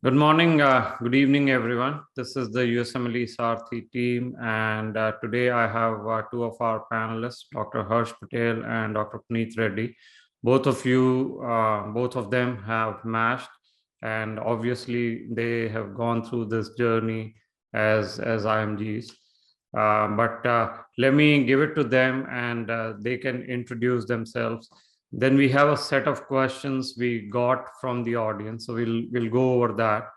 Good morning, good evening, everyone. This is the USMLE Sarthi team, and today I have two of our panelists, Dr. Harsh Patel and Dr. Puneet Reddy. Both of them have matched, and obviously they have gone through this journey as IMGs. But let me give it to them, and they can introduce themselves. Then we have a set of questions we got from the audience, so we'll go over that,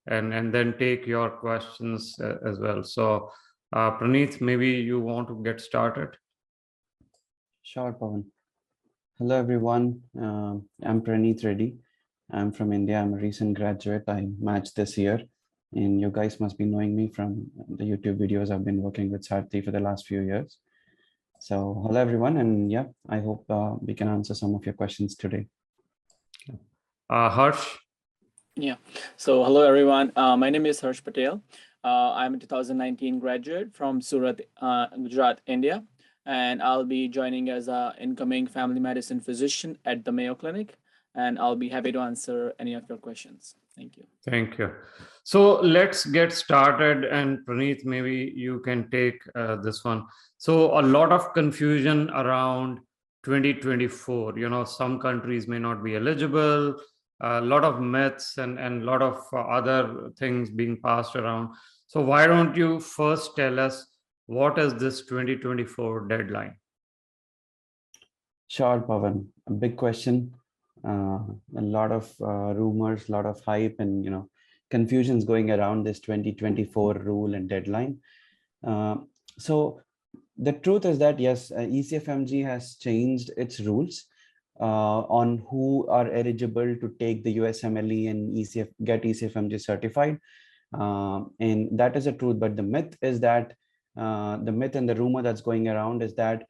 and then take your questions as well. So, Praneeth, maybe you want to get started. Sure, Pawan. Hello, everyone. I'm Praneeth Reddy. I'm from India. I'm a recent graduate. I matched this year, and you guys must be knowing me from the YouTube videos. I've been working with Sarthi for the last few years. So hello, everyone. And yeah, I hope we can answer some of your questions today. Harsh? Yeah. So hello, everyone. My name is Harsh Patel. I'm a 2019 graduate from Surat, Gujarat, India. And I'll be joining as an incoming family medicine physician at the Mayo Clinic. And I'll be happy to answer any of your questions. Thank you. Thank you. So let's get started. And Praneeth, maybe you can take this one. So a lot of confusion around 2024. You know, some countries may not be eligible, a lot of myths and a lot of other things being passed around. So why don't you first tell us what is this 2024 deadline? Sure, Pawan. A big question. A lot of rumors, a lot of hype, and confusions going around this 2024 rule and deadline. So the truth is that yes, ECFMG has changed its rules on who are eligible to take the USMLE and get ECFMG certified, and that is a truth. But the myth is that the myth and the rumor that's going around is that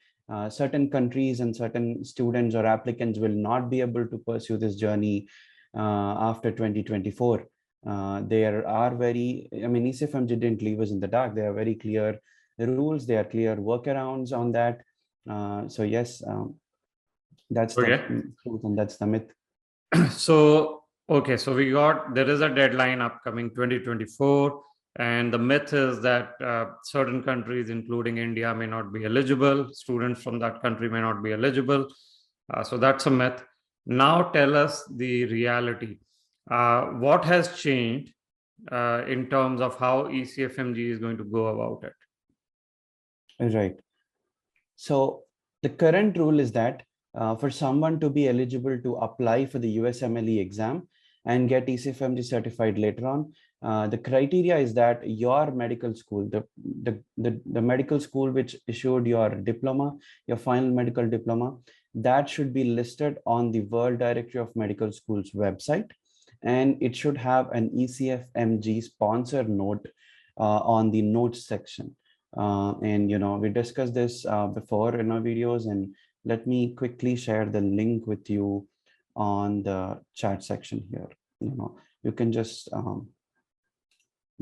certain countries and certain students or applicants will not be able to pursue this journey after 2024. There are ECFMG didn't leave us in the dark. There are very clear rules. There are clear workarounds on that. So yes, that's the truth and that's the myth. So, okay, so there is a deadline upcoming 2024. And the myth is that certain countries, including India, may not be eligible. Students from that country may not be eligible. So that's a myth. Now tell us the reality. What has changed in terms of how ECFMG is going to go about it? Right. So the current rule is that for someone to be eligible to apply for the USMLE exam and get ECFMG certified later on, the criteria is that your medical school, the medical school which issued your diploma, your final medical diploma, that should be listed on the World Directory of Medical Schools website, and it should have an ECFMG sponsor note on the notes section. And we discussed this before in our videos, and let me quickly share the link with you on the chat section here. You can just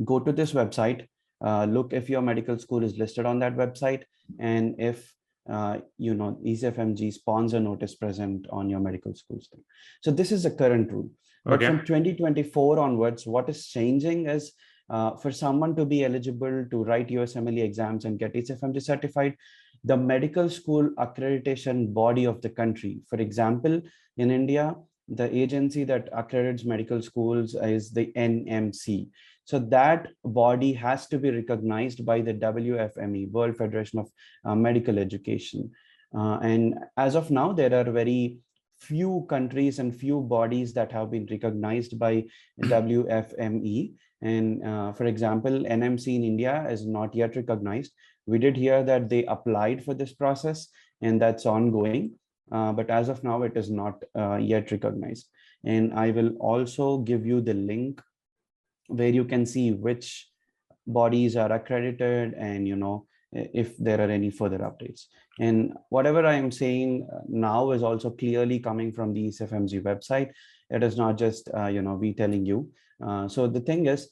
go to this website, look if your medical school is listed on that website, and if ECFMG sponsor note is present on your medical school's thing. So this is the current rule. But from 2024 onwards, what is changing is for someone to be eligible to write USMLE exams and get ECFMG certified, the medical school accreditation body of the country, for example, in India, the agency that accredits medical schools is the NMC. So that body has to be recognized by the wfme, World Federation of Medical Education. And as of now, there are very few countries and few bodies that have been recognized by wfme. And for example, NMC in India is not yet recognized. We did hear that they applied for this process, and that's ongoing. But as of now, it is not yet recognized. And I will also give you the link where you can see which bodies are accredited and, if there are any further updates. And whatever I am saying now is also clearly coming from the ECFMG website. It is not just, we telling you. So the thing is,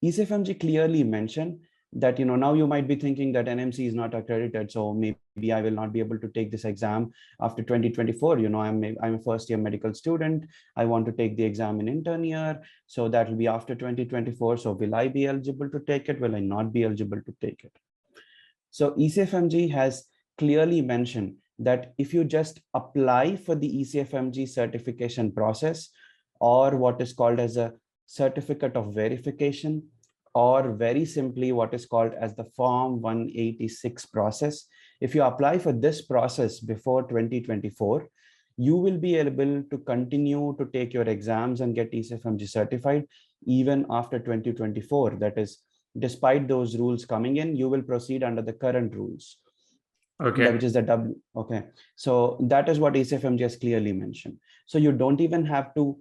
ECFMG clearly mentioned that, now you might be thinking that NMC is not accredited, so maybe I will not be able to take this exam after 2024. I'm a first year medical student. I want to take the exam in intern year, so that will be after 2024. So will I be eligible to take it? Will I not be eligible to take it? So ECFMG has clearly mentioned that if you just apply for the ECFMG certification process, or what is called as a certificate of verification, or very simply what is called as the Form 186 process, if you apply for this process before 2024, you will be able to continue to take your exams and get ECFMG certified even after 2024. That is, despite those rules coming in, you will proceed under the current rules. Okay. Which is the W. Okay. So that is what ECFMG has clearly mentioned. So you don't even have to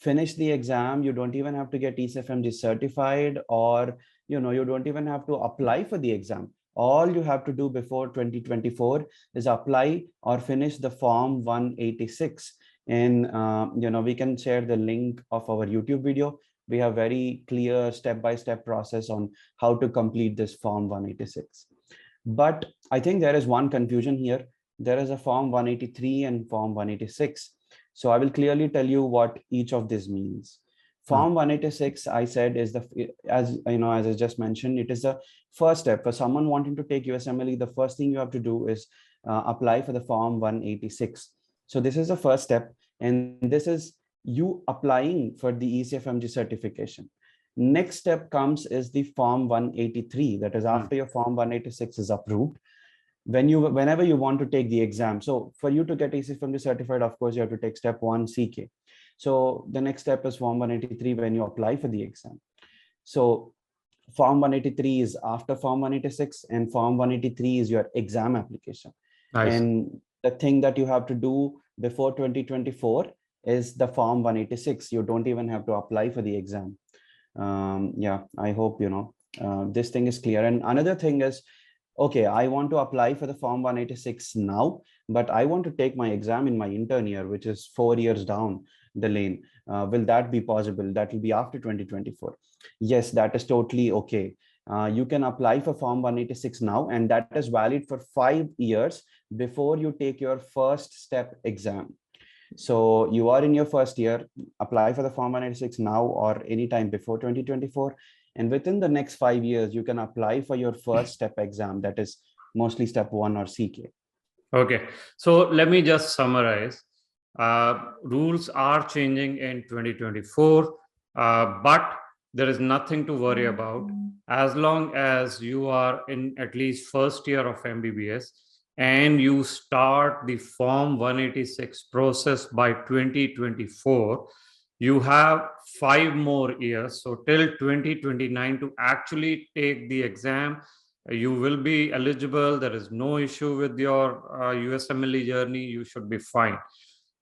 finish the exam. You don't even have to get ECFMG certified, or, you don't even have to apply for the exam. All you have to do before 2024 is apply or finish the Form 186. And, we can share the link of our YouTube video. We have very clear step-by-step process on how to complete this Form 186. But I think there is one confusion here. There is a Form 183 and Form 186. So I will clearly tell you what each of these means. Form 186, I said, is as I just mentioned, it is the first step for someone wanting to take USMLE. The first thing you have to do is apply for the Form 186. So this is the first step, and this is you applying for the ECFMG certification. Next step comes is the Form 183. That is after your Form 186 is approved. Whenever you want to take the exam. So for you to get ECFMG certified, of course, you have to take step 1 CK. So the next step is Form 183 when you apply for the exam. So Form 183 is after Form 186, and Form 183 is your exam application. Nice. And the thing that you have to do before 2024 is the Form 186. You don't even have to apply for the exam. Yeah, I hope, this thing is clear. And another thing is, okay, I want to apply for the Form 186 now, but I want to take my exam in my intern year, which is 4 years down the lane. Will that be possible? That will be after 2024. Yes, that is totally okay. You can apply for Form 186 now, and that is valid for 5 years before you take your first step exam. So you are in your first year, apply for the Form 186 now or anytime before 2024. And within the next 5 years, you can apply for your first step exam, that is mostly step 1 or CK. Okay, so let me just summarize. Rules are changing in 2024, but there is nothing to worry about. As long as you are in at least first year of MBBS and you start the Form 186 process by 2024, you have 5 more years. So till 2029 to actually take the exam. You will be eligible. There is no issue with your USMLE journey. You should be fine.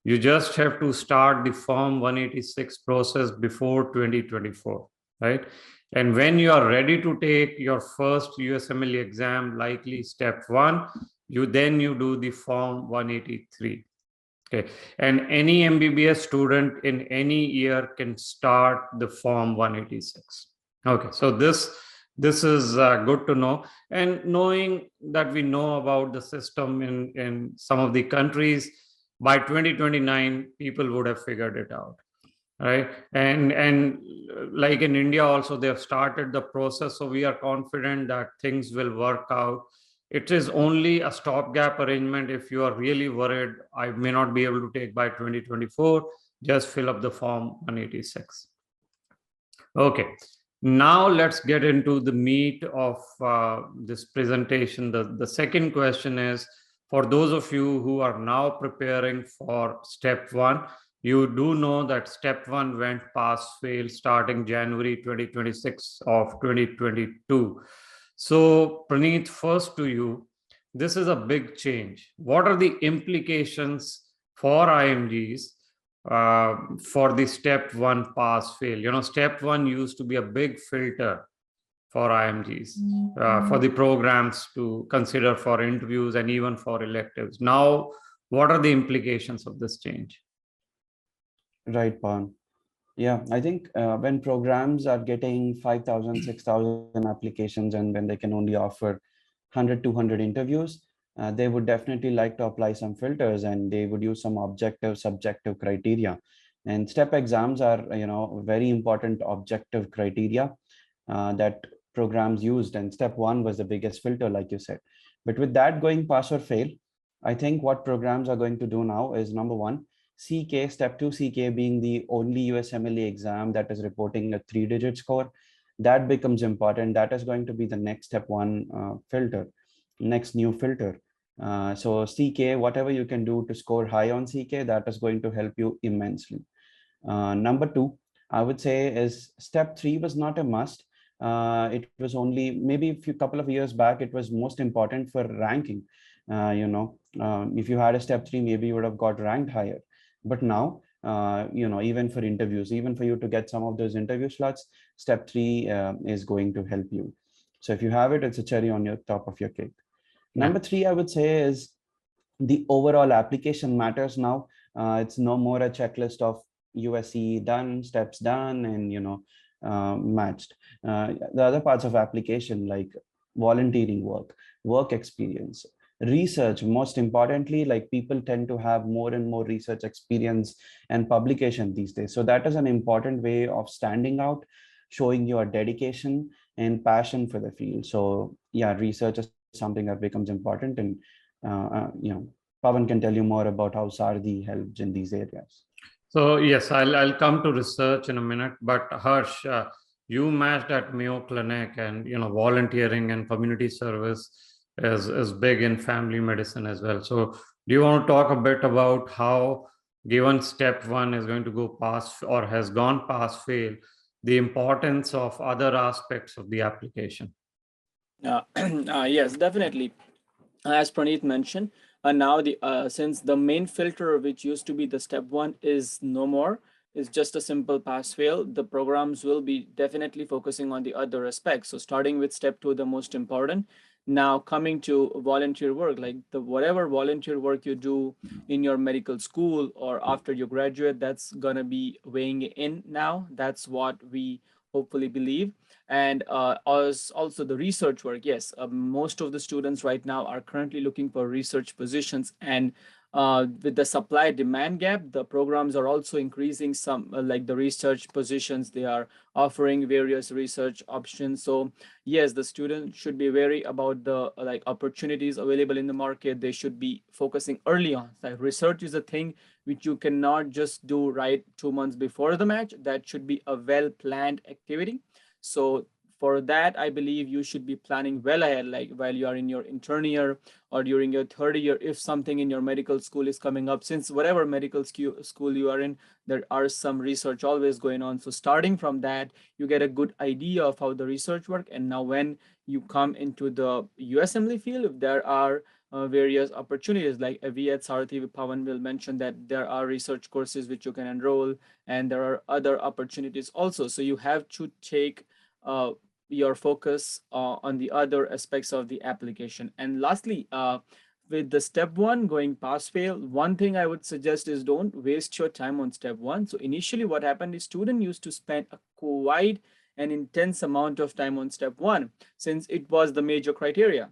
You just have to start the Form 186 process before 2024, right? And when you are ready to take your first USMLE exam, likely step 1, you do the Form 183. Okay, and any MBBS student in any year can start the Form 186. Okay, so this is good to know. And knowing that we know about the system in some of the countries, by 2029, people would have figured it out, right? And like in India also, they have started the process. So we are confident that things will work out. It is only a stopgap arrangement. If you are really worried, I may not be able to take by 2024, just fill up the Form 186. Okay. Now let's get into the meat of this presentation. The second question is, for those of you who are now preparing for step 1, you do know that step 1 went pass fail starting January 2026 of 2022. So Praneeth, first to you, this is a big change. What are the implications for IMGs for the step 1 pass fail? Step 1 used to be a big filter for IMGs, for the programs to consider for interviews and even for electives. Now, what are the implications of this change? Right, Pawan. Yeah, I think when programs are getting 5,000, 6,000 applications, and when they can only offer 100, 200 interviews, they would definitely like to apply some filters, and they would use some objective, subjective criteria. And step exams are, very important objective criteria that programs used. And step one was the biggest filter, like you said. But with that going pass or fail, I think what programs are going to do now is number one, CK, step two, CK being the only USMLE exam that is reporting a 3-digit score, that becomes important. That is going to be the next step one filter, next new filter. So CK, whatever you can do to score high on CK, that is going to help you immensely. Number two, I would say is step three was not a must. It was only maybe a couple of years back, it was most important for ranking. If you had a step three, maybe you would have got ranked higher. But now, even for interviews, even for you to get some of those interview slots, step three is going to help you. So if you have it, it's a cherry on your top of your cake. Number three, I would say is the overall application matters now. It's no more a checklist of USC done, steps done, and matched. The other parts of application like volunteering work, work experience, research, most importantly, like people tend to have more and more research experience and publication these days. So that is an important way of standing out, showing your dedication and passion for the field. So yeah, research is something that becomes important. And Pawan can tell you more about how Sardi helps in these areas. So yes, I'll come to research in a minute, but Harsh, you matched at Mayo Clinic, and volunteering and community service is big in family medicine as well. So do you want to talk a bit about how, given step one is going to go past or has gone past fail, the importance of other aspects of the application? Yes, definitely. As Praneeth mentioned, now since the main filter, which used to be the step one, is no more, is just a simple pass fail, the programs will be definitely focusing on the other aspects. So starting with step two, the most important. Now coming to volunteer work, like whatever volunteer work you do in your medical school or after you graduate, that's gonna be weighing in now. That's what we hopefully believe. And also the research work. Yes, most of the students right now are currently looking for research positions, and with the supply demand gap, the programs are also increasing some, like the research positions. They are offering various research options. So yes, the student should be wary about the opportunities available in the market. They should be focusing early on. Like research is a thing which you cannot just do right 2 months before the match. That should be a well-planned activity. So for that, I believe you should be planning well ahead, like while you are in your intern year or during your third year, if something in your medical school is coming up. Since whatever medical school you are in, there are some research always going on. So starting from that, you get a good idea of how the research work. And now when you come into the USMLE field, there are various opportunities. Like we at Sarthi, Pawan will mention that there are research courses which you can enroll, and there are other opportunities also. So you have to take your focus on the other aspects of the application. And lastly, with the step one going pass fail, one thing I would suggest is don't waste your time on step one. So initially what happened is student used to spend a quite an intense amount of time on step one, since it was the major criteria.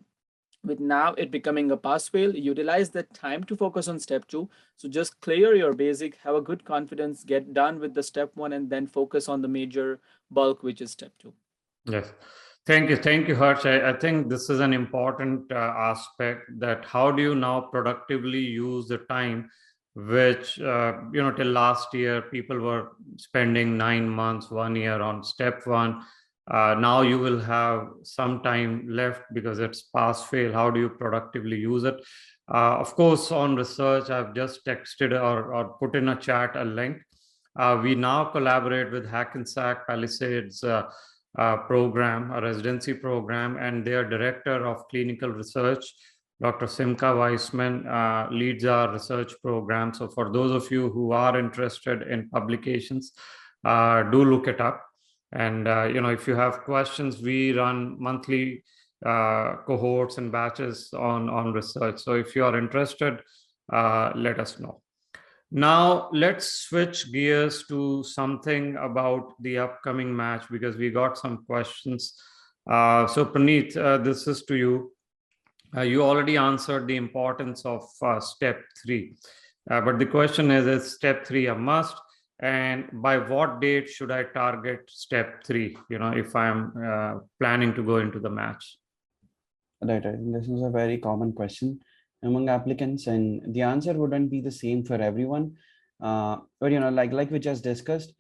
With now it becoming a pass fail, utilize that time to focus on step two. So just clear your basic, have a good confidence, get done with the step one, and then focus on the major bulk, which is step two. Yes. Thank you, Harsh. I think this is an important aspect, that how do you now productively use the time, which, till last year, people were spending 9 months, 1 year on step one. Now you will have some time left because it's pass fail. How do you productively use it? Of course, on research, I've just texted or put in a chat a link. We now collaborate with Hackensack Palisades program, a residency program, and their director of clinical research, Dr. Simka Weissman, leads our research program. So for those of you who are interested in publications, do look it up. And if you have questions, we run monthly cohorts and batches on research. So if you are interested, let us know. Now let's switch gears to something about the upcoming match because we got some questions. So Praneeth, this is to you. You already answered the importance of step 3. But the question is step 3 a must? And by what date should I target step 3, if I'm planning to go into the match? Right, I think this is a very common question among applicants, and the answer wouldn't be the same for everyone. But like we just discussed,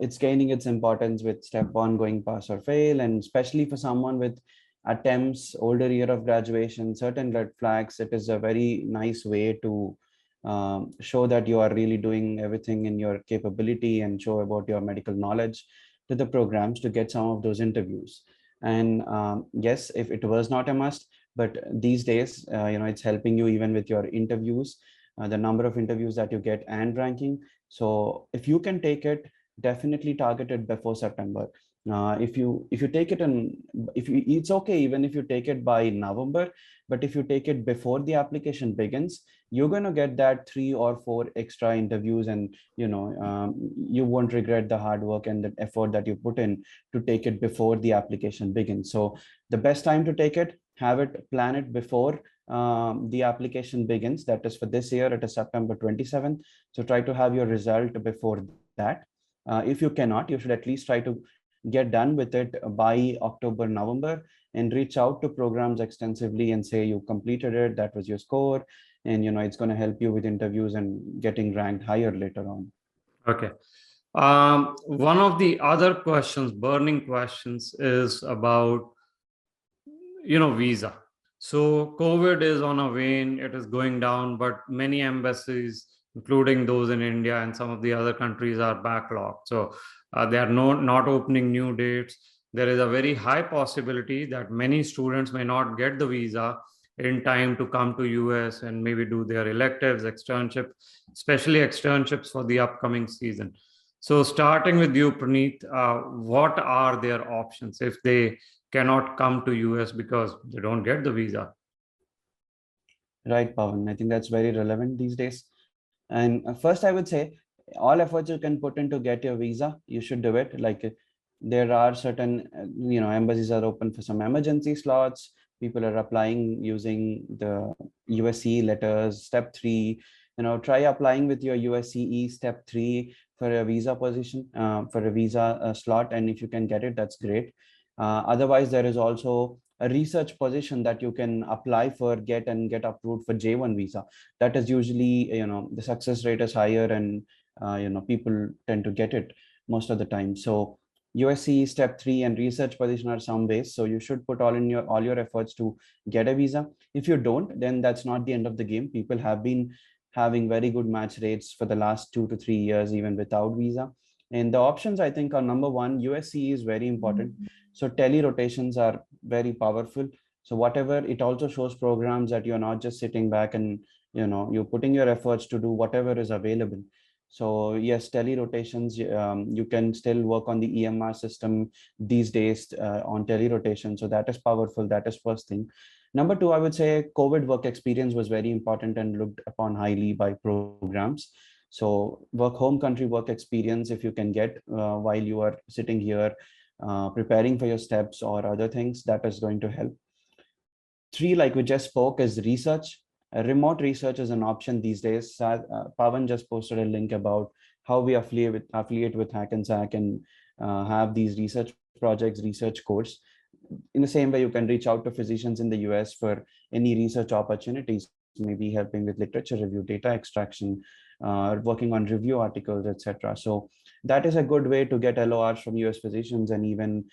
it's gaining its importance with step 1 going pass or fail, and especially for someone with attempts, older year of graduation, certain red flags, it is a very nice way to show that you are really doing everything in your capability and show about your medical knowledge to the programs to get some of those interviews. And yes, if it was not a must, but these days, it's helping you even with your interviews, the number of interviews that you get and ranking. So if you can take it, definitely target it before September. If you take it in, it's okay even if you take it by November, but if you take it before the application begins, you're going to get that 3 or 4 extra interviews, and you won't regret the hard work and the effort that you put in to take it before the application begins. So the best time to take it, plan it before the application begins. That is for this year, it is September 27th. So try to have your result before that. If you cannot, you should at least try to get done with it by October, November, and reach out to programs extensively and say you completed it, that was your score, and it's going to help you with interviews and getting ranked higher later on. Okay. One of the other questions, burning questions, is about visa. So COVID is on a wane, it is going down, but many embassies, including those in India and some of the other countries, are backlogged. So they are not opening new dates. There is a very high possibility that many students may not get the visa in time to come to US and maybe do their electives, externships, especially externships for the upcoming season. So starting with you, Praneeth, what are their options if they cannot come to US because they don't get the visa? Right, Pawan. I think that's very relevant these days. And first, I would say all efforts you can put in to get your visa, you should do it. Like there are certain, embassies are open for some emergency slots. People are applying using the USCE letters, step 3. Try applying with your USCE step 3 for a visa position, for a visa slot. And if you can get it, that's great. Otherwise, there is also a research position that you can apply for, get approved for J1 visa. That is usually, the success rate is higher, and people tend to get it most of the time. So USC step 3 and research position are some ways. So you should put all your efforts to get a visa. If you don't, then that's not the end of the game. People have been having very good match rates for the last 2 to 3 years, even without visa. And the options, I think, are number 1, USC is very important. So telerotations are very powerful. So whatever, it also shows programs that you're not just sitting back and you're putting your efforts to do whatever is available. So yes, telerotations, you can still work on the EMR system these days on telerotation. So that is powerful. That is first thing. Number 2, I would say COVID work experience was very important and looked upon highly by programs. So home country work experience, if you can get while you are sitting here preparing for your steps or other things, that is going to help. 3, like we just spoke, is research. Remote research is an option these days. Pawan just posted a link about how we affiliate with Hackensack and have these research projects, research course. In the same way, you can reach out to physicians in the US for any research opportunities, maybe helping with literature review, data extraction, working on review articles, etc. So that is a good way to get LORs from US physicians and even,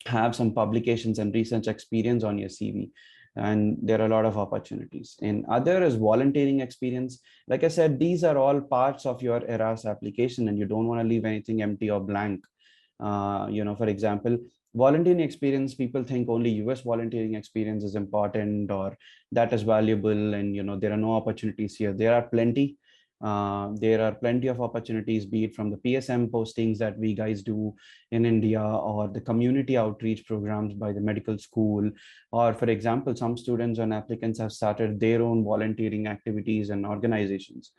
have some publications and research experience on your CV. And there are a lot of opportunities. And other is volunteering experience. Like I said, these are all parts of your ERAS application, and you don't want to leave anything empty or blank. For example, volunteering experience, people think only US volunteering experience is important or that is valuable, and there are no opportunities here. There are plenty. There are plenty of opportunities, be it from the PSM postings that we guys do in India, or the community outreach programs by the medical school, or for example, some students and applicants have started their own volunteering activities and organizations.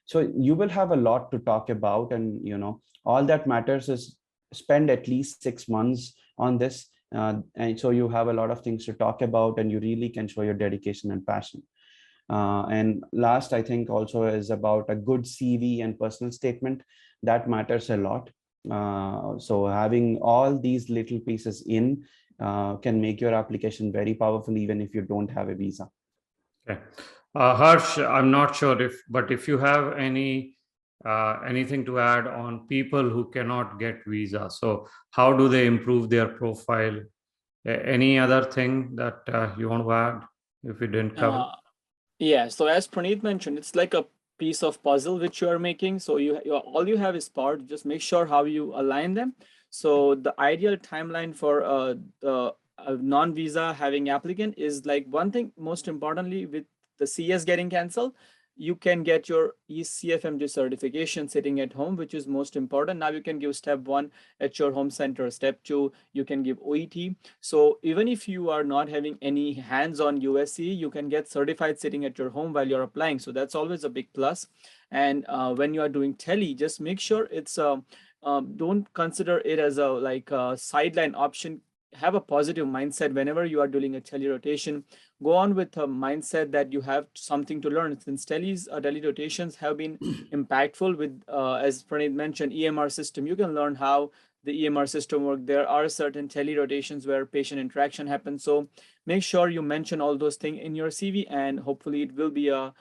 So you will have a lot to talk about, and all that matters is spend at least 6 months on this, and so you have a lot of things to talk about, and you really can show your dedication and passion. And last, I think also is about a good CV and personal statement. That matters a lot. So having all these little pieces in can make your application very powerful, even if you don't have a visa. Okay. Harsh, I'm not sure but if you have anything to add on people who cannot get visa, so how do they improve their profile? Any other thing that you want to add if we didn't cover? Yeah, so as Praneeth mentioned, it's like a piece of puzzle which you are making. So all you have is part, just make sure how you align them. So the ideal timeline for the non-visa having applicant is like one thing, most importantly, with the CS getting canceled, you can get your ECFMG certification sitting at home, which is most important. Now you can give step 1 at your home center. Step 2, you can give OET. So even if you are not having any hands-on USC, you can get certified sitting at your home while you're applying. So that's always a big plus. And when you are doing tele, just make sure it's don't consider it as a like a sideline option. Have a positive mindset whenever you are doing a telerotation. Go on with a mindset that you have something to learn. Since telerotations have been impactful with, as Praneeth mentioned, EMR system, you can learn how the EMR system work. There are certain telerotations where patient interaction happens. So make sure you mention all those things in your CV, and hopefully it will be a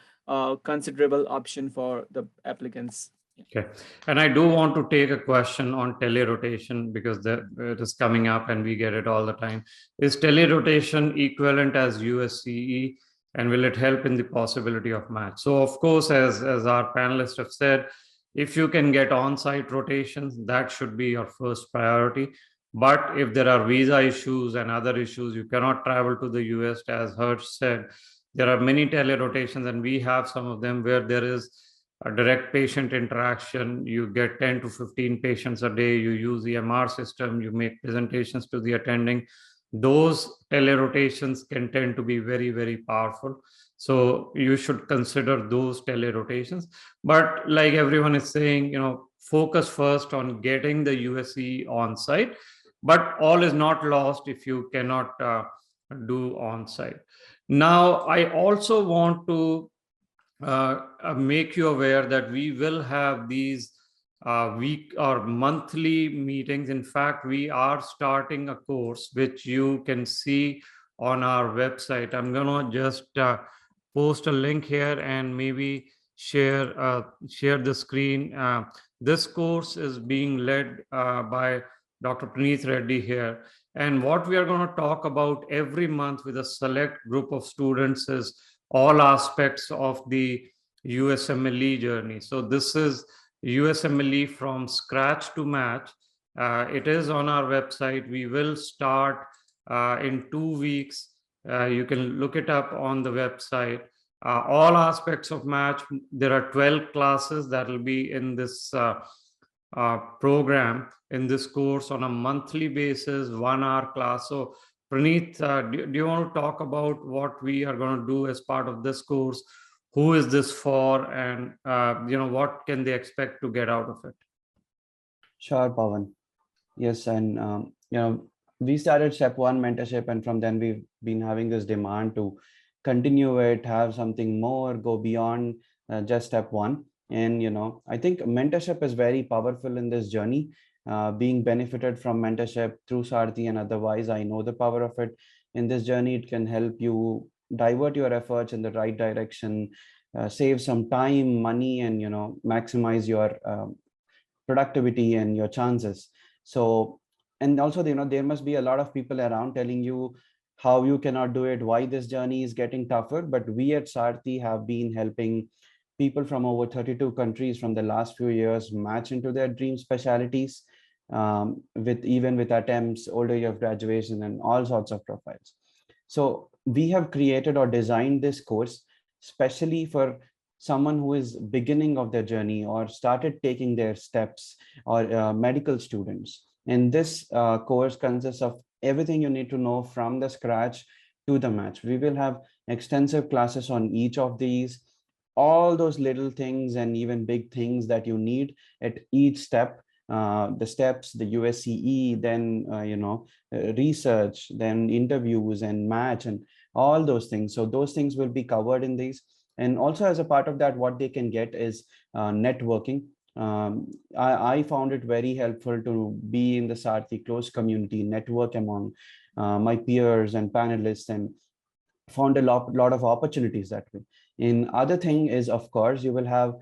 considerable option for the applicants. Okay. And I do want to take a question on telerotation because it is coming up and we get it all the time. Is telerotation equivalent as USCE, and will it help in the possibility of match? So of course, as our panelists have said, if you can get on-site rotations, that should be your first priority. But if there are visa issues and other issues, you cannot travel to the US, as Harsh said, there are many telerotations, and we have some of them where there is a direct patient interaction. You get 10 to 15 patients a day. You use the MR system. You make presentations to the attending. Those telerotations can tend to be very, very powerful. So you should consider those telerotations. But like everyone is saying, focus first on getting the USC on site. But all is not lost if you cannot do on site. Now, I also want to make you aware that we will have these week or monthly meetings. In fact, we are starting a course which you can see on our website. I'm going to just post a link here and maybe share the screen. This course is being led by Dr. Praneeth Reddy here. And what we are going to talk about every month with a select group of students is all aspects of the USMLE journey. So this is USMLE from scratch to match. It is on our website. We will start in 2 weeks. You can look it up on the website. All aspects of match. There are 12 classes that will be in this program, in this course on a monthly basis, 1 hour class. So Praneeth, do you want to talk about what we are going to do as part of this course? Who is this for, and what can they expect to get out of it? Sure, Pawan. Yes, and we started step 1 mentorship, and from then we've been having this demand to continue it, have something more, go beyond just step 1. And I think mentorship is very powerful in this journey. Being benefited from mentorship through Sarthi and otherwise, I know the power of it. In this journey, it can help you divert your efforts in the right direction, save some time, money, and maximize your productivity and your chances. So, and also there must be a lot of people around telling you how you cannot do it, why this journey is getting tougher. But we at Sarthi have been helping people from over 32 countries from the last few years match into their dream specialties, with attempts, older year of graduation, and all sorts of profiles. So we have created or designed this course especially for someone who is beginning of their journey or started taking their steps, or medical students. And this course consists of everything you need to know from the scratch to the match. We will have extensive classes on each of these. all those little things and even big things that you need at each step, the steps, the USCE, then research, then interviews and match and all those things. So those things will be covered in these. And also as a part of that, what they can get is networking. I found it very helpful to be in the Sarthi close community, network among my peers and panelists, and found a lot of opportunities that way. In other thing is, of course, you will have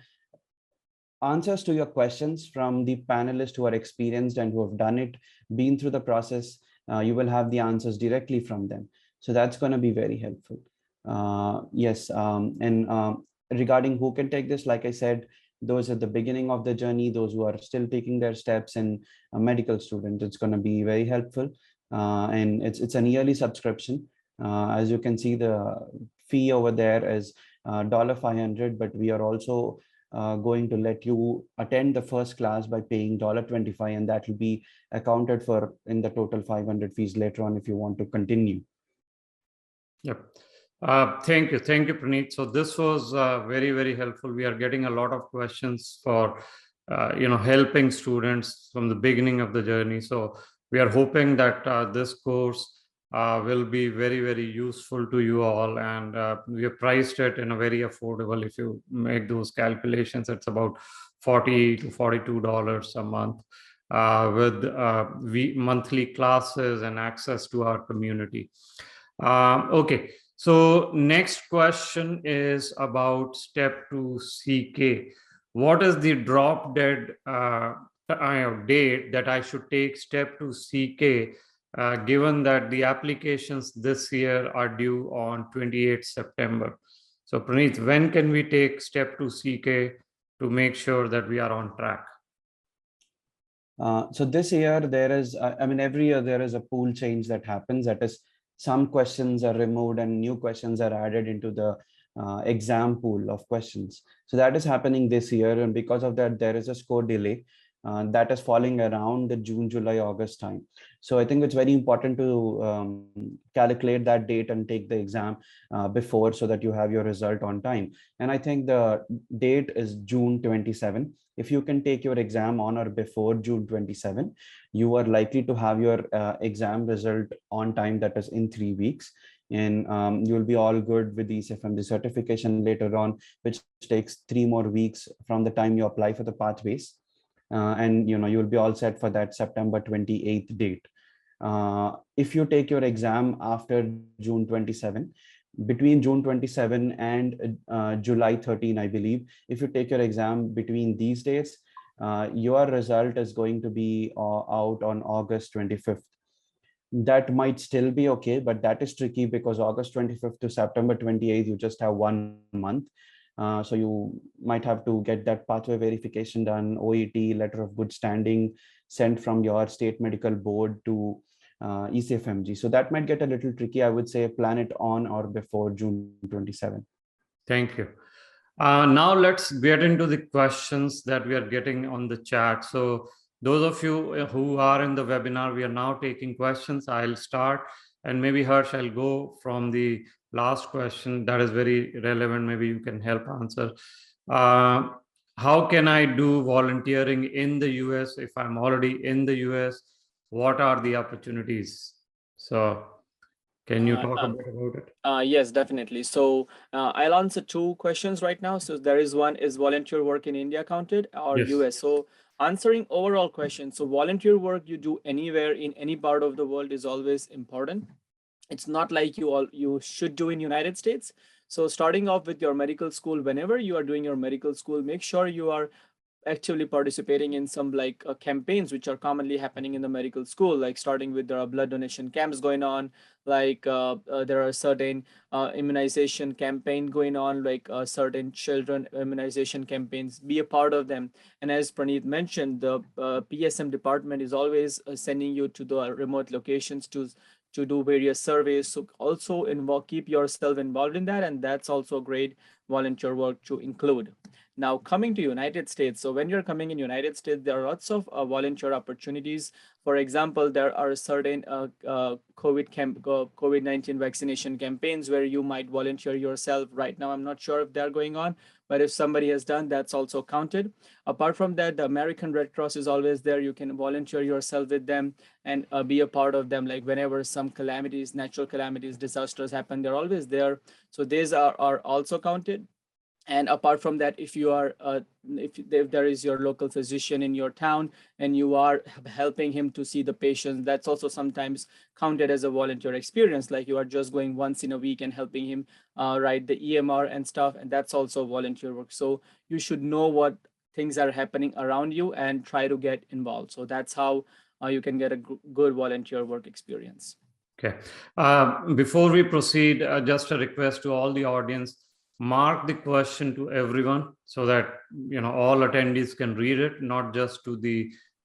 answers to your questions from the panelists who are experienced and who have done it, been through the process. You will have the answers directly from them. So that's going to be very helpful. Yes. Regarding who can take this, like I said, those at the beginning of the journey, those who are still taking their steps, and a medical student, it's going to be very helpful. And it's an yearly subscription. As you can see, the fee over there is $500, but we are also going to let you attend the first class by paying $25, and that will be accounted for in the total 500 fees later on if you want to continue. Yep. Thank you, Praneeth. So this was very, very helpful. We are getting a lot of questions for helping students from the beginning of the journey. So we are hoping that this course will be very, very useful to you all, and we have priced it in a very affordable. If you make those calculations, it's about $40 to $42 a month, with monthly classes and access to our community. Okay, so next question is about step 2 CK. What is the drop dead date that I should take step 2 CK, given that the applications this year are due on 28th September? So Praneeth, when can we take step 2 CK to make sure that we are on track? So this year there is, every year there is a pool change that happens. That is, some questions are removed and new questions are added into the exam pool of questions. So that is happening this year. And because of that, there is a score delay that is falling around the June, July, August time. So I think it's very important to calculate that date and take the exam before, so that you have your result on time. And I think the date is June 27. If you can take your exam on or before June 27, you are likely to have your exam result on time, that is in 3 weeks. And you'll be all good with the ECFMG certification later on, which takes 3 more weeks from the time you apply for the pathways. And you'll be all set for that September 28th date. If you take your exam after June 27, between June 27 and July 13, I believe, if you take your exam between these dates, your result is going to be out on August 25th. That might still be okay, but that is tricky because August 25th to September 28th, you just have 1 month. So you might have to get that pathway verification done, OET, letter of good standing, sent from your state medical board to ECFMG. So that might get a little tricky. I would say plan it on or before June 27. Thank you. Now let's get into the questions that we are getting on the chat. So those of you who are in the webinar, we are now taking questions. I'll start, and maybe Harsh, I'll go from the last question that is very relevant. Maybe you can help answer. How can I do volunteering in the US if I'm already in the US? What are the opportunities? So can you talk a bit about it? Yes, definitely. So I'll answer 2 questions right now. So there is one, is volunteer work in India counted or Yes. US? So answering overall questions. So volunteer work you do anywhere in any part of the world is always important. It's not like you should do in United States. So starting off with your medical school, whenever you are doing your medical school, make sure you are actively participating in some campaigns which are commonly happening in the medical school, like starting with there are blood donation camps going on, like there are certain immunization campaign going on, like certain children immunization campaigns. Be a part of them. And as Praneeth mentioned, the PSM department is always sending you to the remote locations to do various surveys. So also keep yourself involved in that, and that's also great volunteer work to include. Now coming to United States. So when you're coming in United States, there are lots of volunteer opportunities. For example, there are certain COVID-19 vaccination campaigns where you might volunteer yourself. Right now, I'm not sure if they're going on, but if somebody has done, that's also counted. Apart from that, the American Red Cross is always there. You can volunteer yourself with them and be a part of them. Like whenever some calamities, natural calamities, disasters happen, they're always there. So these are also counted. And apart from that, if you are if there is your local physician in your town and you are helping him to see the patients, that's also sometimes counted as a volunteer experience. Like you are just going once in a week and helping him write the EMR and stuff, and that's also volunteer work. So you should know what things are happening around you and try to get involved. So that's how you can get a good volunteer work experience. Okay. Before we proceed, just a request to all the audience: mark the question to everyone so that all attendees can read it, not just to the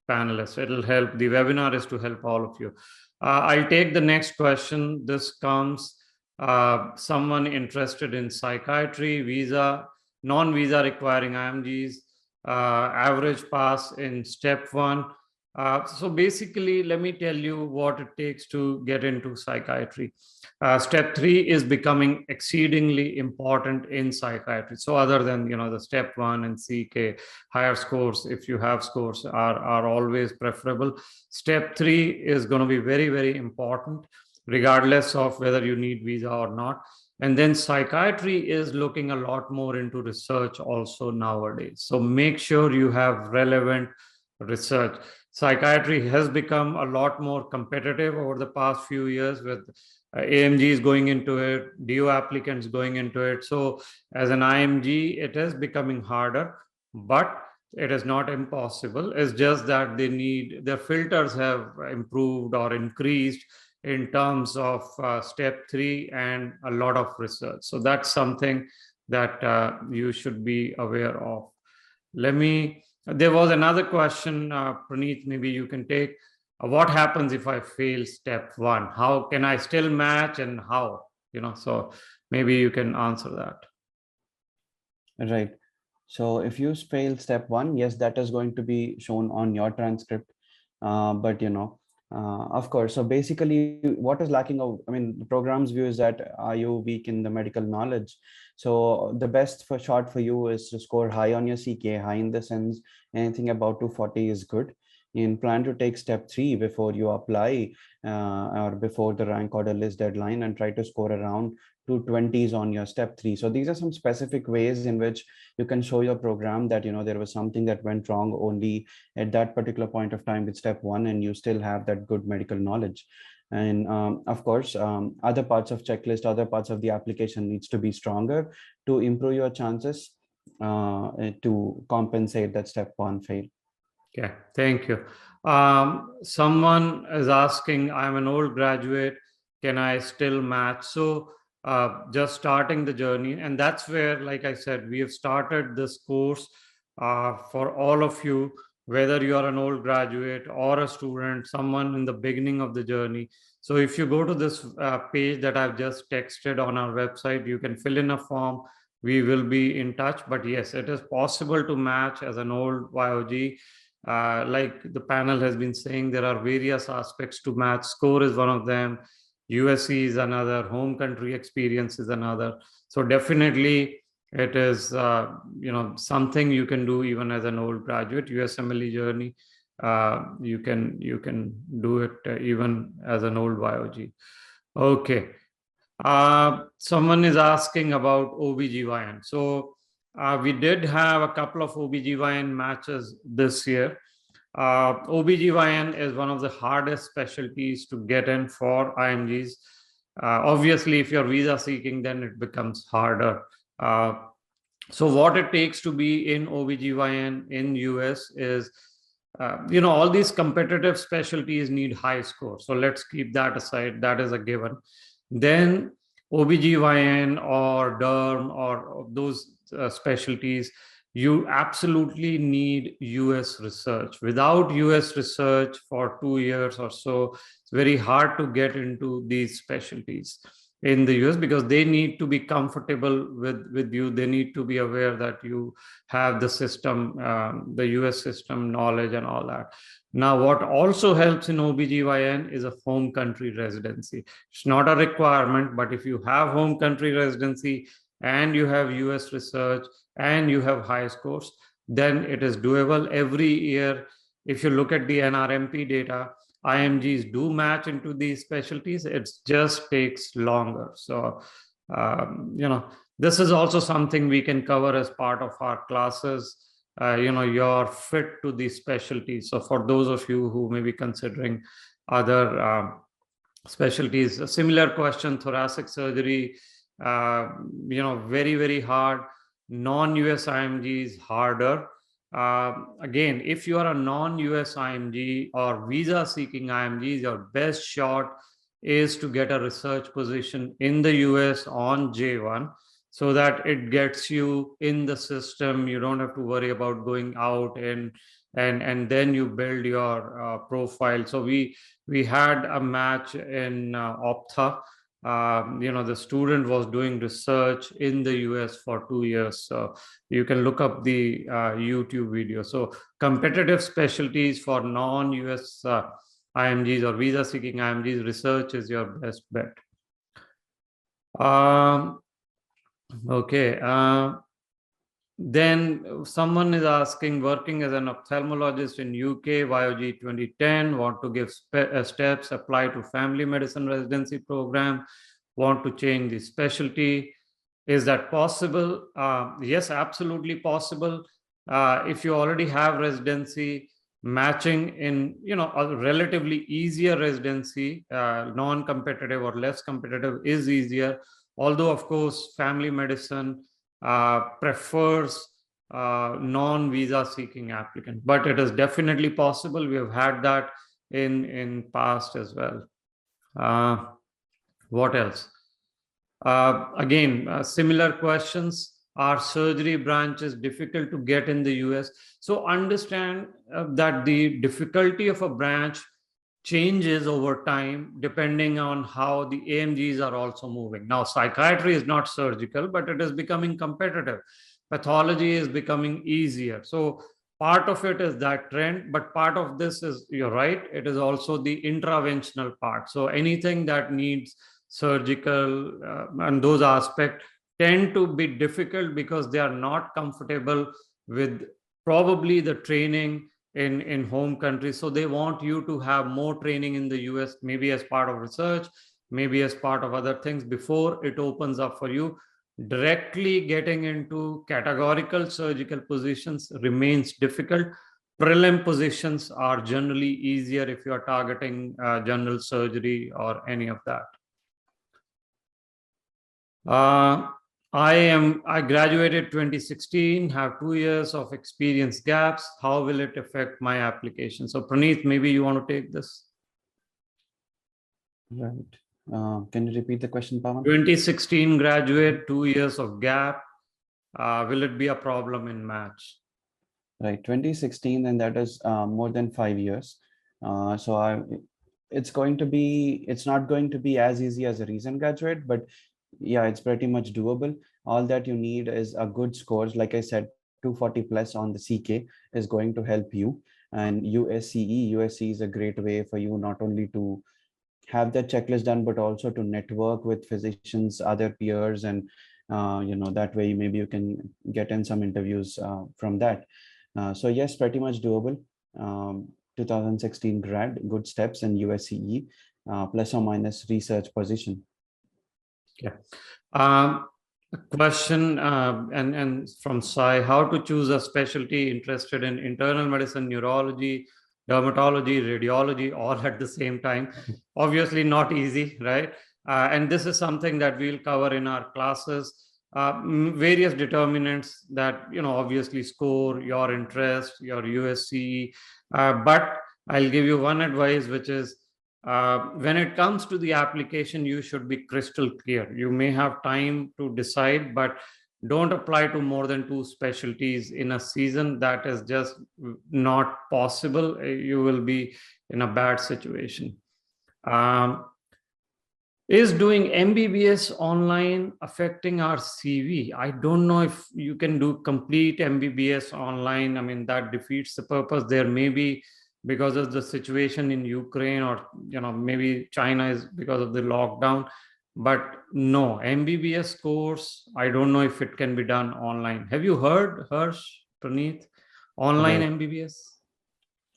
panelists. It'll help. The webinar is to help all of you. I'll take the next question. This comes someone interested in psychiatry, visa, non-visa requiring IMGs, average pass in step 1. So basically, let me tell you what it takes to get into psychiatry. Step 3 is becoming exceedingly important in psychiatry. So other than the step 1 and CK, higher scores, if you have scores, are always preferable. Step 3 is going to be very, very important, regardless of whether you need visa or not. And then psychiatry is looking a lot more into research also nowadays. So make sure you have relevant research. Psychiatry has become a lot more competitive over the past few years, with AMGs going into it, DO applicants going into it. So as an IMG, it is becoming harder, but it is not impossible. It's just that their filters have improved or increased in terms of step 3 and a lot of research. So that's something that you should be aware of. There was another question, Praneeth, maybe you can take. What happens if I fail step 1? How can I still match, and how? So maybe you can answer that. Right. So if you fail step 1, yes, that is going to be shown on your transcript. But of course, so basically what is lacking the program's view is that are you weak in the medical knowledge? So the best shot for you is to score high on your CK, high in the sense anything about 240 is good. And plan to take step 3 before you apply or before the rank order list deadline, and try to score around 220s on your step 3. So these are some specific ways in which you can show your program that there was something that went wrong only at that particular point of time with step 1, and you still have that good medical knowledge. And of course, other parts of checklist, other parts of the application needs to be stronger to improve your chances to compensate that step 1 fail. Okay, thank you. Someone is asking, I'm an old graduate, can I still match? So just starting the journey, and that's where, like I said, we have started this course for all of you, whether you are an old graduate or a student, someone in the beginning of the journey. So if you go to this page that I've just texted on our website, you can fill in a form. We will be in touch. But yes, it is possible to match as an old YOG. Like the panel has been saying, there are various aspects to match. Score is one of them. USC is another. Home country experience is another. So definitely it is something you can do even as an old graduate. USMLE journey, you can do it even as an old YOG. Okay. Someone is asking about OBGYN. So we did have a couple of OBGYN matches this year. OBGYN is one of the hardest specialties to get in for IMGs. Obviously, if you're visa seeking, then it becomes harder. So what it takes to be in OBGYN in US is, all these competitive specialties need high score. So let's keep that aside. That is a given. Then OBGYN or derm or those specialties, you absolutely need US research. Without US research for 2 years or so, it's very hard to get into these specialties in the US, because they need to be comfortable with you. They need to be aware that you have the system, the US system knowledge and all that. Now, what also helps in OBGYN is a home country residency. It's not a requirement, but if you have home country residency, and you have US research and you have high scores, then it is doable. Every year, if you look at the NRMP data, IMGs do match into these specialties. It just takes longer. So, this is also something we can cover as part of our classes. You're fit to these specialties. So for those of you who may be considering other specialties, a similar question: thoracic surgery, very, very hard. Non-US IMGs harder. Again, if you are a non-US IMG or visa-seeking IMGs, your best shot is to get a research position in the US on J1, so that it gets you in the system. You don't have to worry about going out and then you build your profile. So we had a match in Optha. The student was doing research in the US for 2 years. So you can look up the YouTube video. So competitive specialties for non-US IMGs or visa-seeking IMGs, research is your best bet. Okay. Then someone is asking, working as an ophthalmologist in UK, YOG 2010, want to give steps, apply to family medicine residency program, want to change the specialty. Is that possible? Yes, absolutely possible. If you already have residency, matching in a relatively easier residency, non-competitive or less competitive, is easier. Although, of course, family medicine prefers non-visa seeking applicant, but it is definitely possible. We have had that in past as well. What else? Again, similar questions. Are surgery branches difficult to get in the US? So understand that the difficulty of a branch changes over time depending on how the AMGs are also moving. Now, psychiatry is not surgical, but it is becoming competitive. Pathology is becoming easier. So part of it is that trend, but part of this is, you're right, it is also the interventional part. So anything that needs surgical and those aspects tend to be difficult because they are not comfortable with probably the training in home countries. So they want you to have more training in the US, maybe as part of research, maybe as part of other things, before it opens up for you. Directly getting into categorical surgical positions remains difficult. Prelim positions are generally easier if you are targeting general surgery or any of that. I graduated 2016, have 2 years of experience gaps. How will it affect my application? So Praneeth, maybe you want to take this. Right. Can you repeat the question, Pawan? 2016 graduate, 2 years of gap. Will it be a problem in match? Right, 2016, and that is more than 5 years. It's not going to be as easy as a recent graduate, but yeah, it's pretty much doable. All that you need is a good scores. Like I said, 240 plus on the CK is going to help you. And USC is a great way for you not only to have that checklist done, but also to network with physicians, other peers, and that way maybe you can get in some interviews from that. So yes, pretty much doable. 2016 grad, good steps in USCE, plus or minus research position. Okay. A question and from Sai: how to choose a specialty? Interested in internal medicine, neurology, dermatology, radiology, all at the same time? Obviously not easy, right? And this is something that we'll cover in our classes. Various determinants that, obviously score, your interest, your USC. But I'll give you one advice, which is, when it comes to the application, you should be crystal clear. You may have time to decide, but don't apply to more than 2 specialties in a season. That is just not possible. You will be in a bad situation. Is doing MBBS online affecting our CV? I don't know if you can do complete MBBS online. I mean, that defeats the purpose. There may be, because of the situation in Ukraine, or maybe China is because of the lockdown, but no, MBBS course, I don't know if it can be done online. Have you heard, Harsh, Praneeth, online Right. MBBS?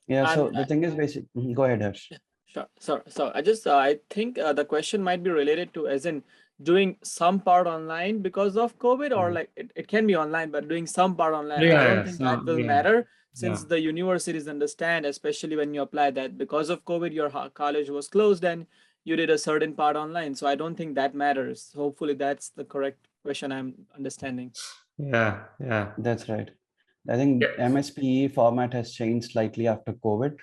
Yeah. I'm So the thing is basic. Go ahead, Harsh. Sure. So I think the question might be related to as in doing some part online because of COVID, or Mhm. like it can be online, but doing some part online. I Yeah, don't yeah, think so, that will yeah, matter yeah. since the universities understand, especially when you apply that because of COVID, your college was closed and you did a certain part online. So I don't think that matters. Hopefully that's the correct question I'm understanding. Yeah, yeah. That's right. I think Yeah. MSPE format has changed slightly after COVID.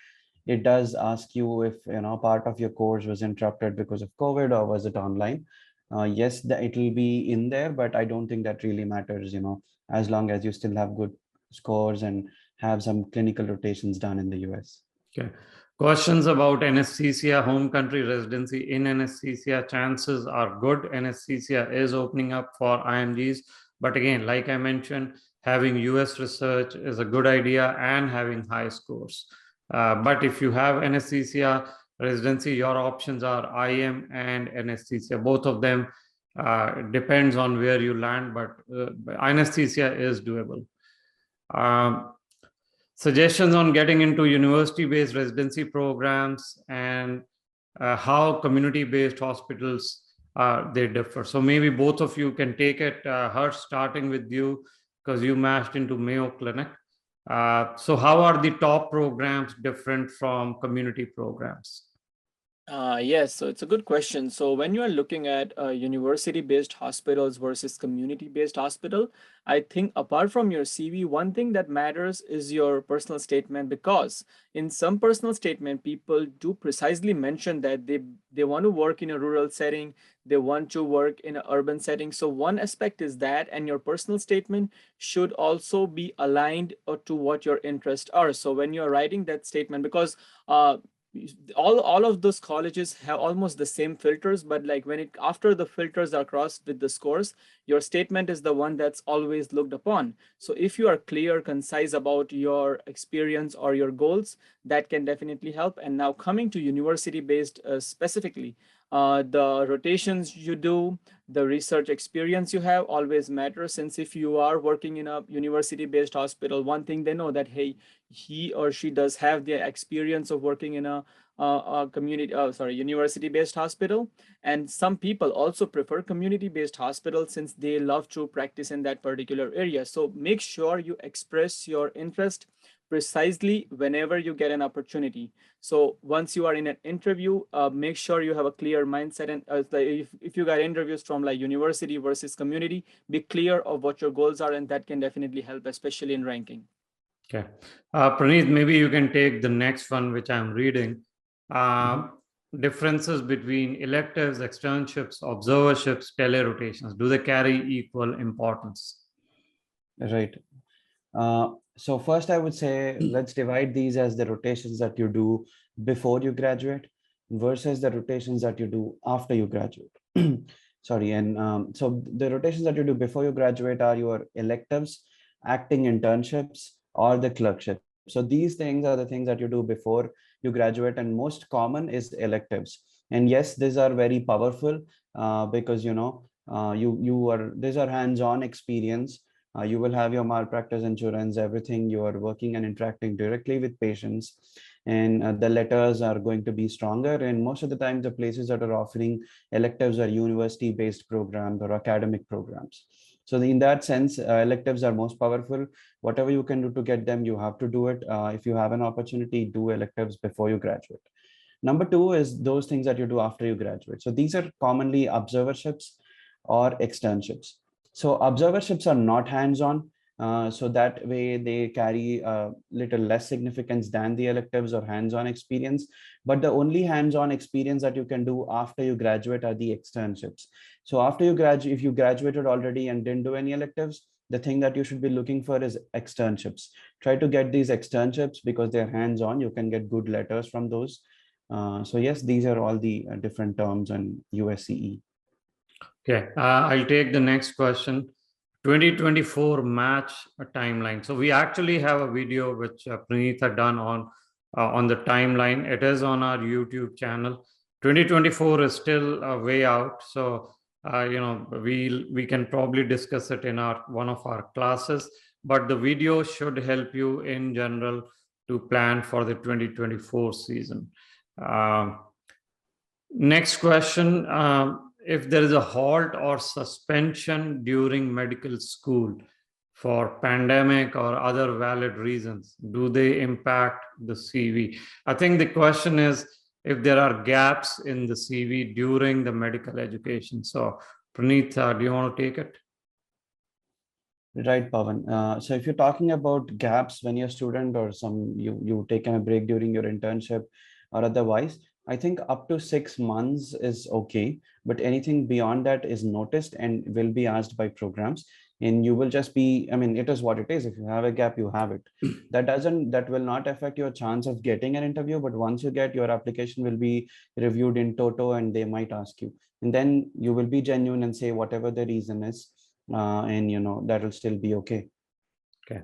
It does ask you if part of your course was interrupted because of COVID or was it online. Yes, it will be in there, but I don't think that really matters. As long as you still have good scores and have some clinical rotations done in the US. Okay. Questions about anesthesia, home country residency in anesthesia. Chances are good. Anesthesia is opening up for IMGs. But again, like I mentioned, having US research is a good idea and having high scores. But if you have anesthesia residency, your options are IM and anesthesia. Both of them depends on where you land, but anesthesia is doable. Um, Suggestions on getting into university-based residency programs and how community-based hospitals they differ. So maybe both of you can take it. Harsh, starting with you because you matched into Mayo Clinic. So how are the top programs different from community programs? Yes, so it's a good question. So when you are looking at university-based hospitals versus community-based hospital, I think apart from your CV, one thing that matters is your personal statement, because in some personal statement, people do precisely mention that they want to work in a rural setting, they want to work in an urban setting. So one aspect is that, and your personal statement should also be aligned to what your interests are. So when you're writing that statement, because all of those colleges have almost the same filters, but like when it after the filters are crossed with the scores, your statement is the one that's always looked upon. So if you are clear, concise about your experience or your goals, that can definitely help. And now coming to university based specifically, the rotations you do, the research experience you have always matters, since if you are working in a university based hospital, one thing they know that, hey, he or she does have the experience of working in a community, university based hospital. And some people also prefer community based hospitals since they love to practice in that particular area. So make sure you express your interest precisely whenever you get an opportunity. So once you are in an interview, make sure you have a clear mindset. And if you got interviews from like university versus community, be clear of what your goals are, and that can definitely help, especially in ranking. Okay. Praneeth, maybe you can take the next one, which I'm reading. Mhm. Differences between electives, externships, observerships, telerotations. Do they carry equal importance? Right. So first, I would say let's divide these as the rotations that you do before you graduate versus the rotations that you do after you graduate. Sorry, and so the rotations that you do before you graduate are your electives, acting internships, or the clerkship. So these things are the things that you do before you graduate, and most common is electives. And yes, these are very powerful because you are these are hands-on experience. You will have your malpractice insurance, everything. You are working and interacting directly with patients, and the letters are going to be stronger. And most of the time, the places that are offering electives are university based programs or academic programs. So in that sense, electives are most powerful. Whatever you can do to get them, you have to do it. If you have an opportunity, do electives before you graduate. Number two is those things that you do after you graduate. So these are commonly observerships or externships. So observerships are not hands-on. So that way they carry a little less significance than the electives or hands-on experience. But the only hands-on experience that you can do after you graduate are the externships. So after you graduate, if you graduated already and didn't do any electives, the thing that you should be looking for is externships. Try to get these externships because they're hands-on. You can get good letters from those. So yes, these are all the different terms on USCE. Okay, I'll take the next question. 2024 match a timeline. So we actually have a video which Praneeth had done on the timeline. It is on our YouTube channel. 2024 is still a way out. So, we can probably discuss it in one of our classes, but the video should help you in general to plan for the 2024 season. Next question. If there is a halt or suspension during medical school for pandemic or other valid reasons, do they impact the CV? I think the question is if there are gaps in the CV during the medical education. So, Praneeth, do you want to take it? Right, Pawan. So if you're talking about gaps when you're a student or you've taken a break during your internship or otherwise, I think up to 6 months is okay, but anything beyond that is noticed and will be asked by programs. And you will just be, I mean, it is what it is. If you have a gap, you have it. That will not affect your chance of getting an interview, but once you get, your application will be reviewed in toto and they might ask you. And then you will be genuine and say whatever the reason is, and that will still be okay. Okay.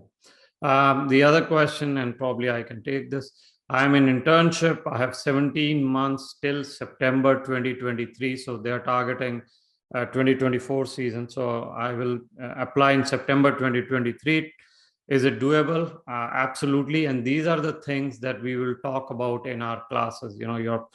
The other question, and probably I can take this. I'm in internship. I have 17 months till September 2023. So they're targeting 2024 season. So I will apply in September 2023. Is it doable? Absolutely. And these are the things that we will talk about in our classes. Your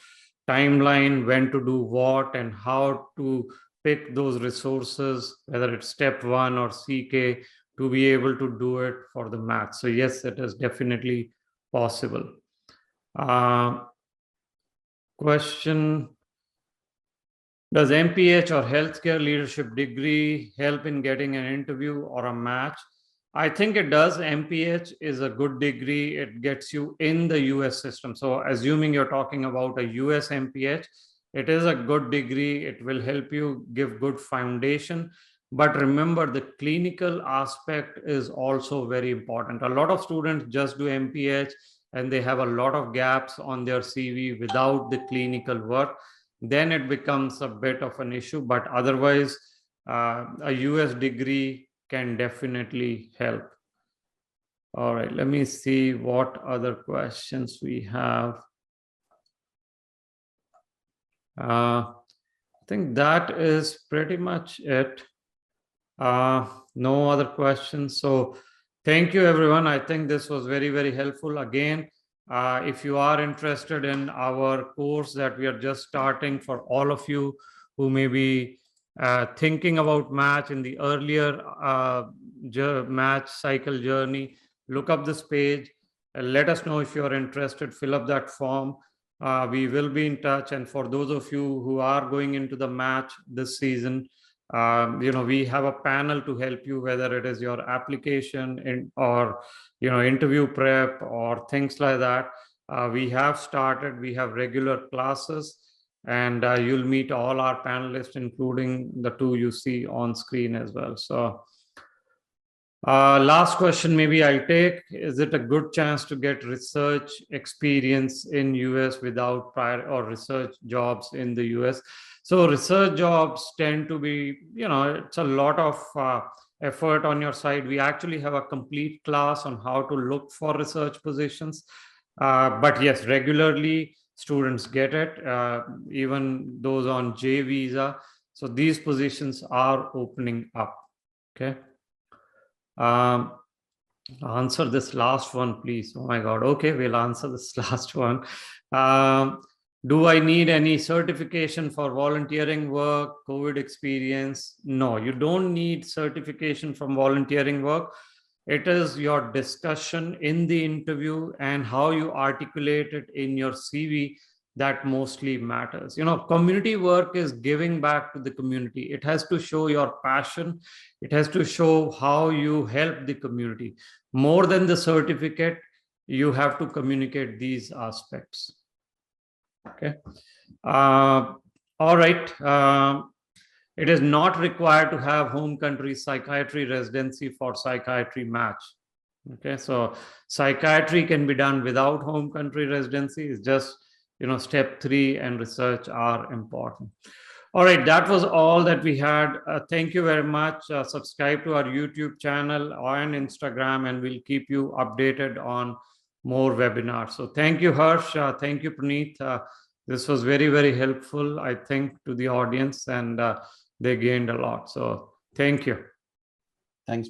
timeline, when to do what, and how to pick those resources, whether it's step 1 or CK, to be able to do it for the math. So yes, it is definitely possible. Question: does MPH or healthcare leadership degree help in getting an interview or a match? I think it does. MPH is a good degree. It gets you in the US system. So assuming you're talking about a US MPH, it is a good degree. It will help you give good foundation. But remember, the clinical aspect is also very important. A lot of students just do MPH and they have a lot of gaps on their CV without the clinical work. Then it becomes a bit of an issue. But otherwise, a US degree can definitely help. All right, let me see what other questions we have. I think that is pretty much it. No other questions. So thank you, everyone. I think this was very, very helpful. Again, if you are interested in our course that we are just starting, for all of you who may be thinking about match in the earlier match cycle journey, look up this page. Let us know if you're interested. Fill up that form. We will be in touch. And for those of you who are going into the match this season, we have a panel to help you, whether it is your application or interview prep or things like that. We have started. We have regular classes, and you'll meet all our panelists, including the 2 you see on screen as well. So last question maybe I'll take: is it a good chance to get research experience in US without prior, or research jobs in the US? So research jobs tend to be, it's a lot of effort on your side. We actually have a complete class on how to look for research positions. But yes, regularly students get it, even those on J visa. So these positions are opening up. Okay. Answer this last one, please. Oh my God. Okay, we'll answer this last one. Do I need any certification for volunteering work, COVID experience? No, you don't need certification from volunteering work. It is your discussion in the interview and how you articulate it in your CV that mostly matters. Community work is giving back to the community. It has to show your passion. It has to show how you help the community. More than the certificate, you have to communicate these aspects. Okay. All right. It is not required to have home country psychiatry residency for psychiatry match. Okay. So psychiatry can be done without home country residency. It's just, step 3 and research are important. All right. That was all that we had. Thank you very much. Subscribe to our YouTube channel and Instagram, and we'll keep you updated on more webinars. So thank you, Harsh. Thank you, Praneeth. This was very, very helpful, I think, to the audience, and they gained a lot. So thank you. Thanks.